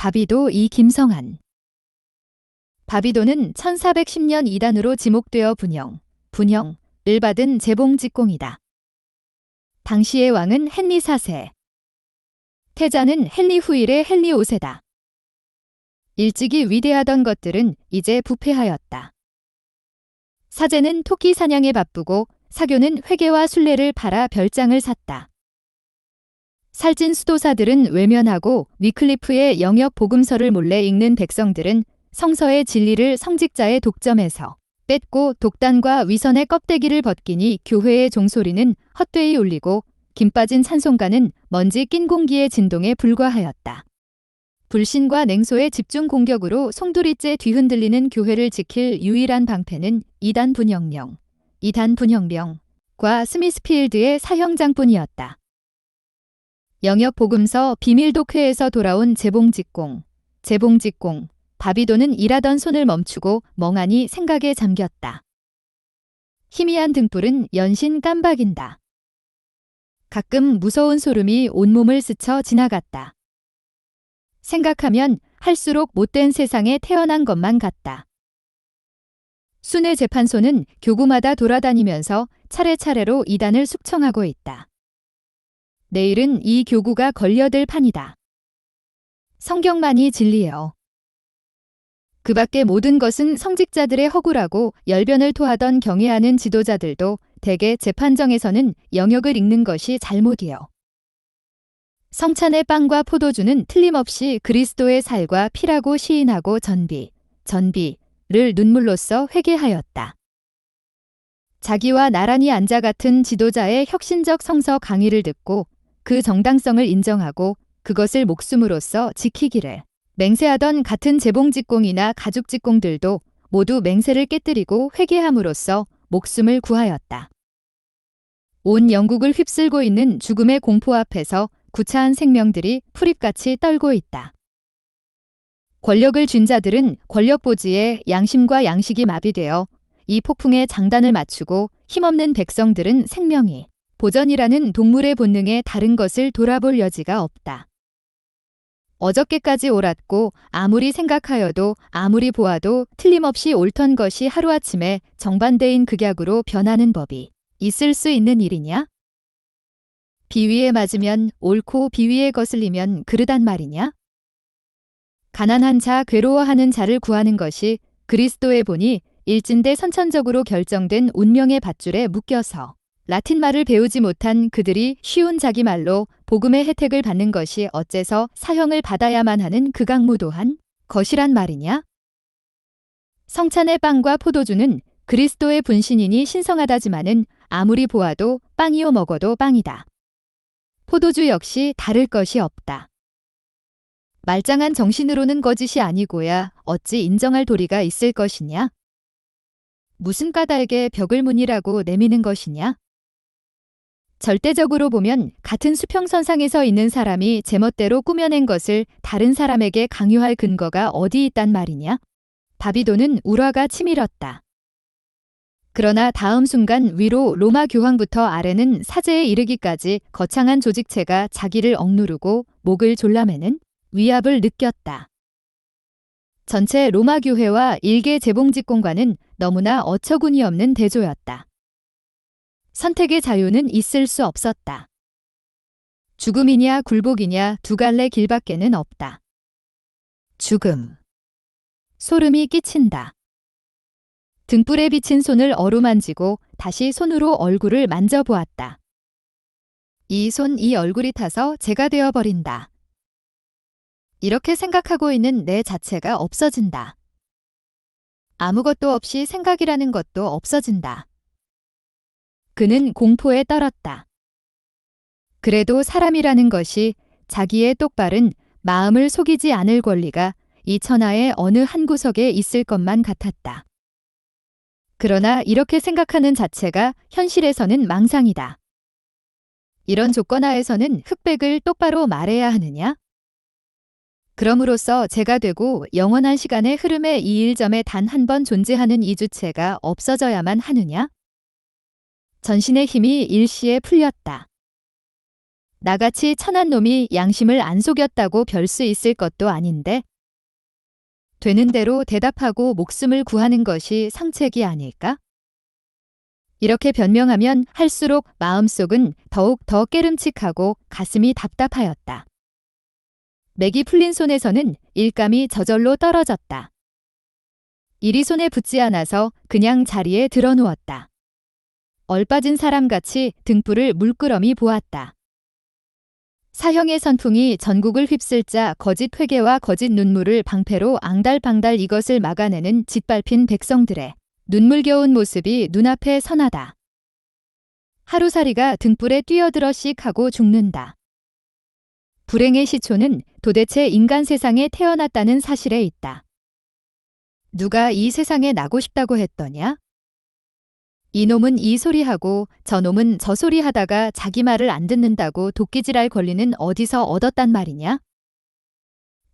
바비도 이 김성한. 바비도는 1410년 이단으로 지목되어 분형을 받은 재봉직공이다. 당시의 왕은 헨리 4세. 태자는 헨리 후일의 헨리 5세다. 일찍이 위대하던 것들은 이제 부패하였다. 사제는 토끼 사냥에 바쁘고 사교는 회계와 순례를 팔아 별장을 샀다. 살찐 수도사들은 외면하고 위클리프의 영역 복음서를 몰래 읽는 백성들은 성서의 진리를 성직자의 독점에서 뺏고 독단과 위선의 껍데기를 벗기니 교회의 종소리는 헛되이 울리고 김 빠진 찬송가는 먼지 낀 공기의 진동에 불과하였다. 불신과 냉소의 집중 공격으로 송두리째 뒤흔들리는 교회를 지킬 유일한 방패는 이단 분혁명과 스미스필드의 사형장뿐이었다. 영역 복음서 비밀독회에서 돌아온 재봉직공, 바비도는 일하던 손을 멈추고 멍하니 생각에 잠겼다. 희미한 등불은 연신 깜박인다. 가끔 무서운 소름이 온몸을 스쳐 지나갔다. 생각하면 할수록 못된 세상에 태어난 것만 같다. 순회 재판소는 교구마다 돌아다니면서 차례차례로 이단을 숙청하고 있다. 내일은 이 교구가 걸려들 판이다. 성경만이 진리요. 그 밖의 모든 것은 성직자들의 허구라고 열변을 토하던 경애하는 지도자들도 대개 재판정에서는 영역을 읽는 것이 잘못이요. 성찬의 빵과 포도주는 틀림없이 그리스도의 살과 피라고 시인하고 전비를 눈물로써 회개하였다. 자기와 나란히 앉아 같은 지도자의 혁신적 성서 강의를 듣고 그 정당성을 인정하고 그것을 목숨으로써 지키기를 맹세하던 같은 재봉직공이나 가죽직공들도 모두 맹세를 깨뜨리고 회개함으로써 목숨을 구하였다. 온 영국을 휩쓸고 있는 죽음의 공포 앞에서 구차한 생명들이 풀잎같이 떨고 있다. 권력을 쥔 자들은 권력보지에 양심과 양식이 마비되어 이 폭풍의 장단을 맞추고 힘없는 백성들은 생명이 보전이라는 동물의 본능에 다른 것을 돌아볼 여지가 없다. 어저께까지 옳았고 아무리 생각하여도 아무리 보아도 틀림없이 옳던 것이 하루아침에 정반대인 극약으로 변하는 법이 있을 수 있는 일이냐? 비위에 맞으면 옳고 비위에 거슬리면 그르단 말이냐? 가난한 자 괴로워하는 자를 구하는 것이 그리스도의 본이 일진대 선천적으로 결정된 운명의 밧줄에 묶여서 라틴말을 배우지 못한 그들이 쉬운 자기 말로 복음의 혜택을 받는 것이 어째서 사형을 받아야만 하는 극악무도한 것이란 말이냐? 성찬의 빵과 포도주는 그리스도의 분신이니 신성하다지만은 아무리 보아도 빵이요 먹어도 빵이다. 포도주 역시 다를 것이 없다. 말짱한 정신으로는 거짓이 아니고야 어찌 인정할 도리가 있을 것이냐? 무슨 까닭에 벽을 문이라고 내미는 것이냐? 절대적으로 보면 같은 수평선상에서 있는 사람이 제멋대로 꾸며낸 것을 다른 사람에게 강요할 근거가 어디 있단 말이냐? 바비도는 울화가 치밀었다. 그러나 다음 순간 위로 로마 교황부터 아래는 사제에 이르기까지 거창한 조직체가 자기를 억누르고 목을 졸라매는 위압을 느꼈다. 전체 로마 교회와 일개 재봉직공과는 너무나 어처구니 없는 대조였다. 선택의 자유는 있을 수 없었다. 죽음이냐 굴복이냐 두 갈래 길밖에는 없다. 죽음. 소름이 끼친다. 등불에 비친 손을 어루만지고 다시 손으로 얼굴을 만져보았다. 이 손, 이 얼굴이 타서 제가 되어버린다. 이렇게 생각하고 있는 내 자체가 없어진다. 아무것도 없이 생각이라는 것도 없어진다. 그는 공포에 떨었다. 그래도 사람이라는 것이 자기의 똑바른 마음을 속이지 않을 권리가 이 천하의 어느 한 구석에 있을 것만 같았다. 그러나 이렇게 생각하는 자체가 현실에서는 망상이다. 이런 조건 하에서는 흑백을 똑바로 말해야 하느냐? 그럼으로써 제가 되고 영원한 시간의 흐름의 이 일점에 단 한 번 존재하는 이 주체가 없어져야만 하느냐? 전신의 힘이 일시에 풀렸다. 나같이 천한 놈이 양심을 안 속였다고 별 수 있을 것도 아닌데. 되는 대로 대답하고 목숨을 구하는 것이 상책이 아닐까? 이렇게 변명하면 할수록 마음속은 더욱 더 깨름칙하고 가슴이 답답하였다. 맥이 풀린 손에서는 일감이 저절로 떨어졌다. 일이 손에 붙지 않아서 그냥 자리에 드러누웠다. 얼빠진 사람같이 등불을 물끄러미 보았다. 사형의 선풍이 전국을 휩쓸자 거짓 회개와 거짓 눈물을 방패로 앙달방달 이것을 막아내는 짓밟힌 백성들의 눈물겨운 모습이 눈앞에 선하다. 하루살이가 등불에 뛰어들어 씩 하고 죽는다. 불행의 시초는 도대체 인간 세상에 태어났다는 사실에 있다. 누가 이 세상에 나고 싶다고 했더냐? 이놈은 이 소리하고 저놈은 저 소리하다가 자기 말을 안 듣는다고 도끼질할 권리는 어디서 얻었단 말이냐?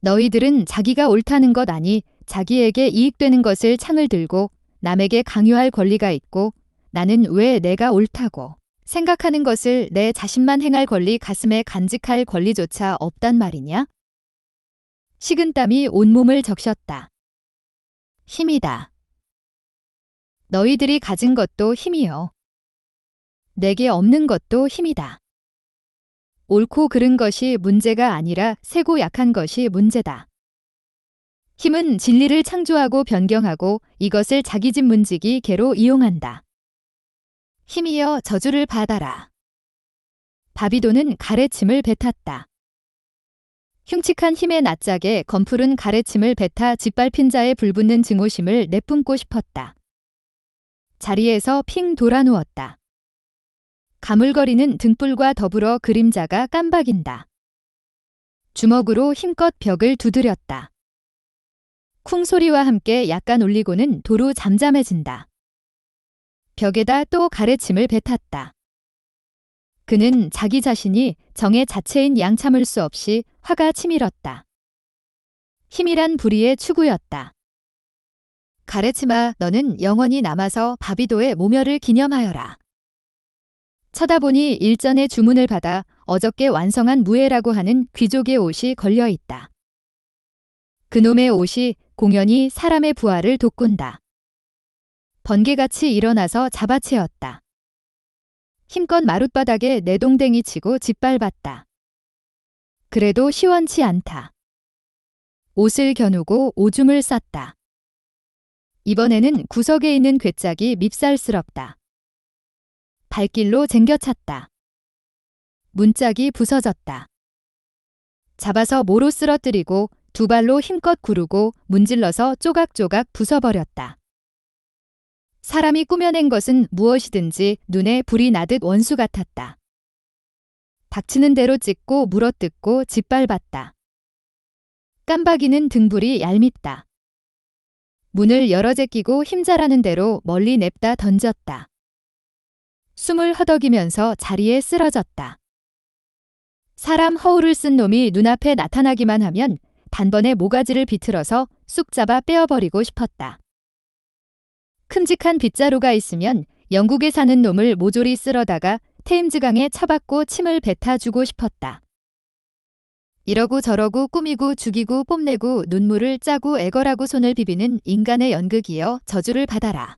너희들은 자기가 옳다는 것 아니 자기에게 이익되는 것을 창을 들고 남에게 강요할 권리가 있고 나는 왜 내가 옳다고 생각하는 것을 내 자신만 행할 권리 가슴에 간직할 권리조차 없단 말이냐? 식은땀이 온몸을 적셨다. 힘이다. 너희들이 가진 것도 힘이요. 내게 없는 것도 힘이다. 옳고 그른 것이 문제가 아니라 세고 약한 것이 문제다. 힘은 진리를 창조하고 변경하고 이것을 자기 집 문지기 개로 이용한다. 힘이여 저주를 받아라. 바비도는 가래침을 뱉었다. 흉측한 힘의 낯짝에 검푸른 가래침을 뱉아 짓밟힌 자의 불붙는 증오심을 내뿜고 싶었다. 자리에서 핑 돌아 누웠다. 가물거리는 등불과 더불어 그림자가 깜박인다. 주먹으로 힘껏 벽을 두드렸다. 쿵 소리와 함께 약간 울리고는 도로 잠잠해진다. 벽에다 또 가래침을 뱉었다. 그는 자기 자신이 정의 자체인 양 참을 수 없이 화가 치밀었다. 힘이란 불의의 추구였다. 가래침아 너는 영원히 남아서 바비도의 모멸을 기념하여라. 쳐다보니 일전의 주문을 받아 어저께 완성한 무예라고 하는 귀족의 옷이 걸려있다. 그놈의 옷이 공연히 사람의 부하를 돋군다. 번개같이 일어나서 잡아채었다. 힘껏 마룻바닥에 내동댕이 치고 짓밟았다. 그래도 시원치 않다. 옷을 겨누고 오줌을 쌌다. 이번에는 구석에 있는 괴짝이 밉살스럽다. 발길로 쟁겨찼다. 문짝이 부서졌다. 잡아서 모로 쓰러뜨리고 두 발로 힘껏 구르고 문질러서 조각조각 부숴버렸다. 사람이 꾸며낸 것은 무엇이든지 눈에 불이 나듯 원수 같았다. 닥치는 대로 찢고 물어뜯고 짓밟았다. 깜박이는 등불이 얄밉다. 문을 열어 제끼고 힘자라는 대로 멀리 냅다 던졌다. 숨을 허덕이면서 자리에 쓰러졌다. 사람 허울을 쓴 놈이 눈앞에 나타나기만 하면 단번에 모가지를 비틀어서 쑥 잡아 빼어버리고 싶었다. 큼직한 빗자루가 있으면 영국에 사는 놈을 모조리 쓸어다가 테임즈강에 쳐박고 침을 뱉어주고 싶었다. 이러고 저러고 꾸미고 죽이고 뽐내고 눈물을 짜고 애걸하고 손을 비비는 인간의 연극이여 저주를 받아라.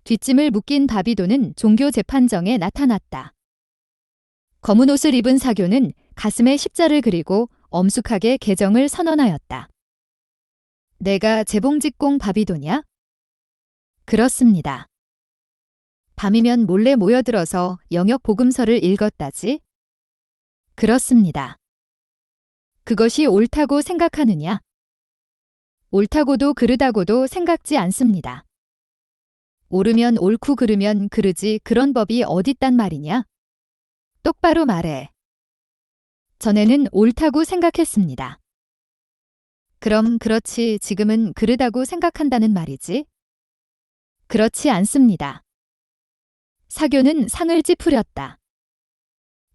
뒷짐을 묶인 바비도는 종교 재판정에 나타났다. 검은 옷을 입은 사교는 가슴에 십자를 그리고 엄숙하게 개정을 선언하였다. 내가 재봉직공 바비도냐? 그렇습니다. 밤이면 몰래 모여들어서 영역 복음서를 읽었다지? 그렇습니다. 그것이 옳다고 생각하느냐? 옳다고도 그르다고도 생각지 않습니다. 옳으면 옳고 그르면 그르지 그런 법이 어딨단 말이냐? 똑바로 말해. 전에는 옳다고 생각했습니다. 그럼 그렇지 지금은 그르다고 생각한다는 말이지? 그렇지 않습니다. 사교는 상을 찌푸렸다.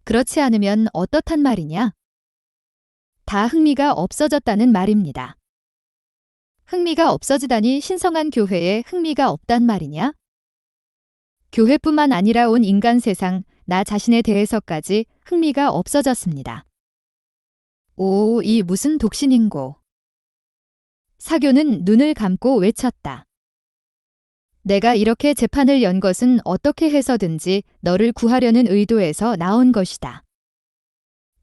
그렇지 않으면 어떻단 말이냐? 다 흥미가 없어졌다는 말입니다. 흥미가 없어지다니 신성한 교회에 흥미가 없단 말이냐? 교회뿐만 아니라 온 인간 세상 나 자신에 대해서까지 흥미가 없어졌습니다. 오, 이 무슨 독신인고. 사교는 눈을 감고 외쳤다. 내가 이렇게 재판을 연 것은 어떻게 해서든지 너를 구하려는 의도에서 나온 것이다.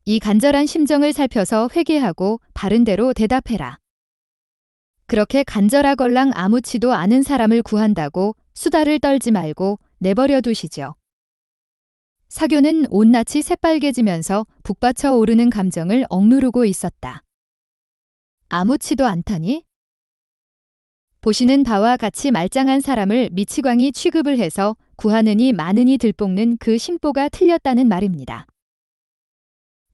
이 간절한 심정을 살펴서 회개하고 바른 대로 대답해라. 그렇게 간절하걸랑 아무치도 않은 사람을 구한다고 수다를 떨지 말고 내버려 두시죠. 사교는 온낯이 새빨개지면서 북받쳐 오르는 감정을 억누르고 있었다. 아무치도 않다니? 보시는 바와 같이 말짱한 사람을 미치광이 취급을 해서 구하느니 마느니 들볶는 그 심보가 틀렸다는 말입니다.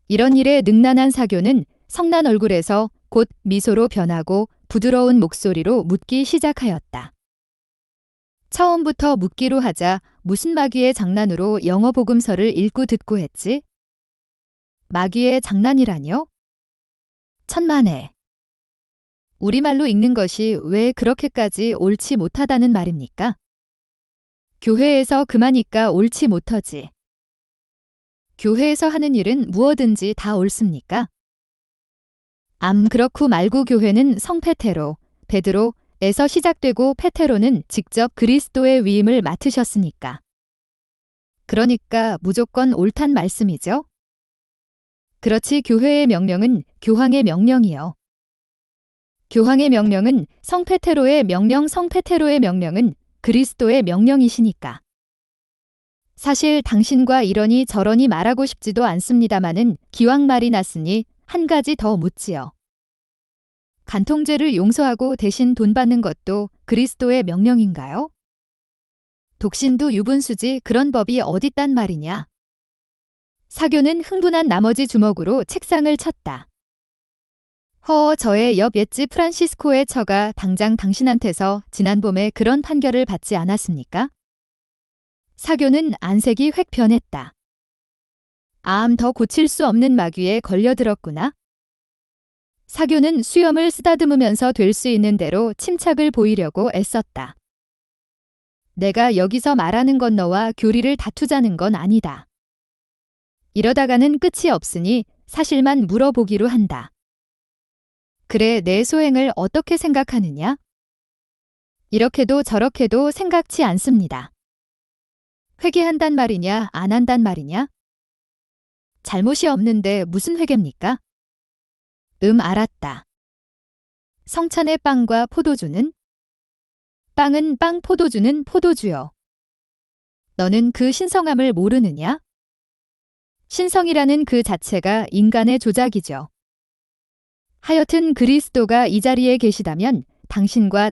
이런 일에 능란한 사교는 성난 얼굴에서 곧 미소로 변하고 부드러운 목소리로 묻기 시작하였다. 처음부터 묻기로 하자 무슨 마귀의 장난으로 영어 복음서를 읽고 듣고 했지? 마귀의 장난이라뇨? 천만에. 우리말로 읽는 것이 왜 그렇게까지 옳지 못하다는 말입니까? 교회에서 그마니까 옳지 못하지. 교회에서 하는 일은 무엇든지 다 옳습니까? 그렇고 말고 교회는 성 페테로, 베드로에서 시작되고 페테로는 직접 그리스도의 위임을 맡으셨으니까. 그러니까 무조건 옳단 말씀이죠? 그렇지 교회의 명령은 교황의 명령이요. 교황의 명령은 성 페테로의 명령, 성 페테로의 명령은 그리스도의 명령이시니까. 사실 당신과 이러니 저러니 말하고 싶지도 않습니다마는 기왕 말이 났으니 한 가지 더 묻지요. 간통죄를 용서하고 대신 돈 받는 것도 그리스도의 명령인가요? 독신도 유분수지 그런 법이 어딨단 말이냐. 사교는 흥분한 나머지 주먹으로 책상을 쳤다. 저의 옆 옛집 프란시스코의 처가 당장 당신한테서 지난 봄에 그런 판결을 받지 않았습니까? 사교는 안색이 획 변했다. 더 고칠 수 없는 마귀에 걸려들었구나. 사교는 수염을 쓰다듬으면서 될 수 있는 대로 침착을 보이려고 애썼다. 내가 여기서 말하는 건 너와 교리를 다투자는 건 아니다. 이러다가는 끝이 없으니 사실만 물어보기로 한다. 그래, 내 소행을 어떻게 생각하느냐? 이렇게도 저렇게도 생각치 않습니다. 회개한단 말이냐, 안 한단 말이냐? 잘못이 없는데 무슨 회개입니까? 알았다. 성찬의 빵과 포도주는? 빵은 빵, 포도주는 포도주요. 너는 그 신성함을 모르느냐? 신성이라는 그 자체가 인간의 조작이죠. 하여튼 그리스도가 이 자리에 계시다면 당신과